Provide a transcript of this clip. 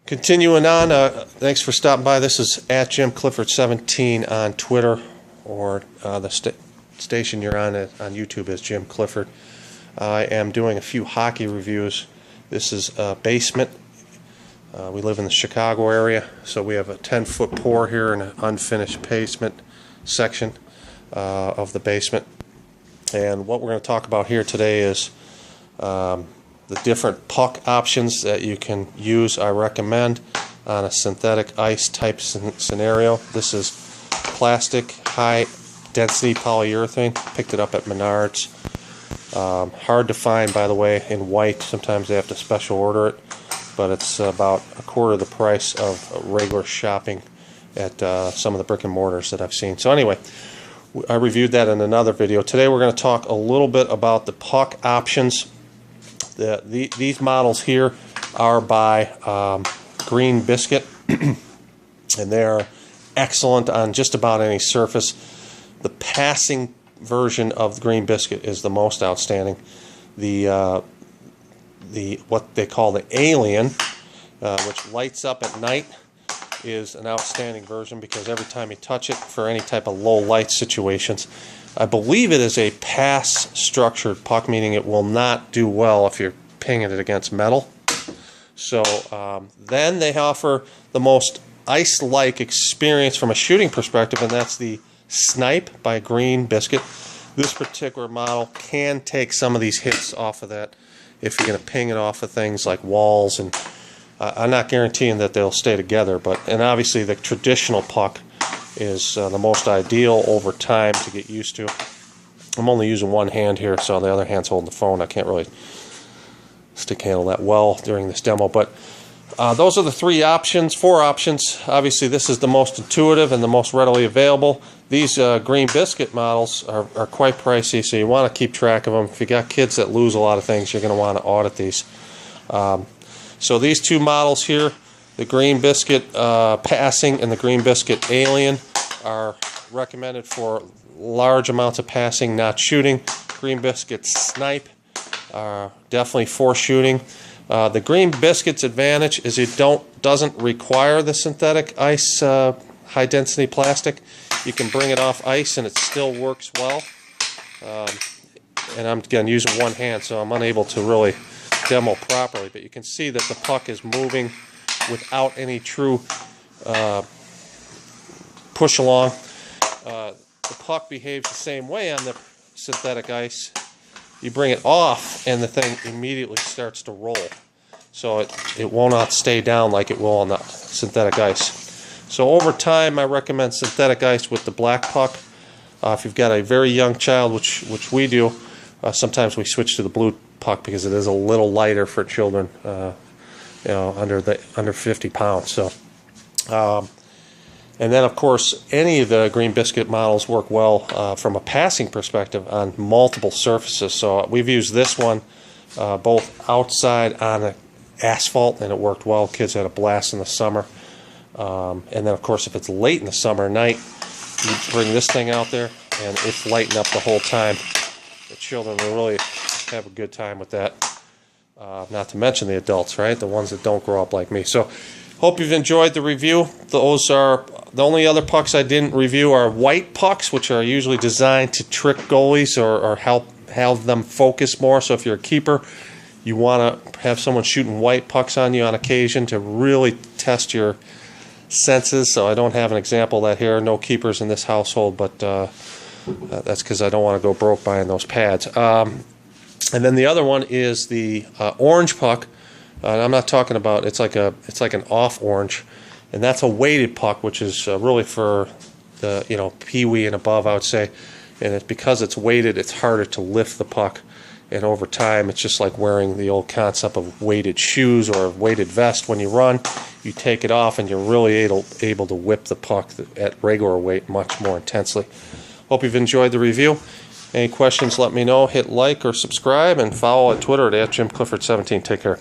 Continuing on, thanks for stopping by. This is at Jim Clifford 17 on Twitter, or the station you're on YouTube is Jim Clifford. I am doing a few hockey reviews. This is a basement. We live in the Chicago area, so we have a 10-foot pour here and an unfinished basement section of the basement. And what we're going to talk about here today is the different puck options that you can use. I recommend on a synthetic ice type scenario. This is plastic, high density polyurethane. Picked it up at Menards. Hard to find, by the way, in white. Sometimes they have to special order it, but it's about a quarter of the price of regular shopping at some of the brick and mortars that I've seen. So anyway, I reviewed that in another video. Today we're going to talk a little bit about the puck options. These models here are by Green Biscuit, and they're excellent on just about any surface. The passing version of the Green Biscuit is the most outstanding. The what they call the Alien, which lights up at night, is an outstanding version because every time you touch it for any type of low light situations, I believe it is a pass structured puck, meaning it will not do well if you're pinging it against metal. So then they offer the most ice-like experience from a shooting perspective, and that's the Snipe by Green Biscuit. This particular model can take some of these hits off of that if you're going to ping it off of things like walls, and I'm not guaranteeing that they'll stay together, and obviously the traditional puck is the most ideal over time to get used to. I'm only using one hand here, so the other hand's holding the phone. I can't really stick handle that well during this demo, but those are the four options. Obviously this is the most intuitive and the most readily available. These Green Biscuit models are quite pricey, so you want to keep track of them. If you got kids that lose a lot of things, you're going to want to audit these. So these two models here, the Green Biscuit Passing and the Green Biscuit Alien, are recommended for large amounts of passing, not shooting. Green Biscuit Snipe are definitely for shooting. The Green Biscuit's advantage is it doesn't require the synthetic ice high density plastic. You can bring it off ice and it still works well. And I'm again using one hand, so I'm unable to really demo properly, but you can see that the puck is moving without any true push along. The puck behaves the same way on the synthetic ice. You bring it off and the thing immediately starts to roll, so it will not stay down like it will on the synthetic ice. So over time I recommend synthetic ice with the black puck. If you've got a very young child, which we do, sometimes we switch to the blue puck because it is a little lighter for children, under 50 pounds. So, and then of course any of the Green Biscuit models work well from a passing perspective on multiple surfaces. So we've used this one both outside on the asphalt, and it worked well. Kids had a blast in the summer. And then of course if it's late in the summer night, you bring this thing out there and it's lighting up the whole time. The children will really have a good time with that. Not to mention the adults, right? The ones that don't grow up like me. So hope you've enjoyed the review. Those are the only other pucks I didn't review are white pucks, which are usually designed to trick goalies or help have them focus more. So if you're a keeper, you want to have someone shooting white pucks on you on occasion to really test your senses. So I don't have an example of that here. No keepers in this household, but that's because I don't want to go broke buying those pads. And then the other one is the orange puck. I'm not talking about, it's like an off orange, and that's a weighted puck, which is really for the peewee and above, I would say. And it's because it's weighted, it's harder to lift the puck. And over time, it's just like wearing the old concept of weighted shoes or a weighted vest. When you run, you take it off, and you're really able to whip the puck at regular weight much more intensely. Hope you've enjoyed the review. Any questions, let me know. Hit like or subscribe, and follow on Twitter at JimClifford17. Take care.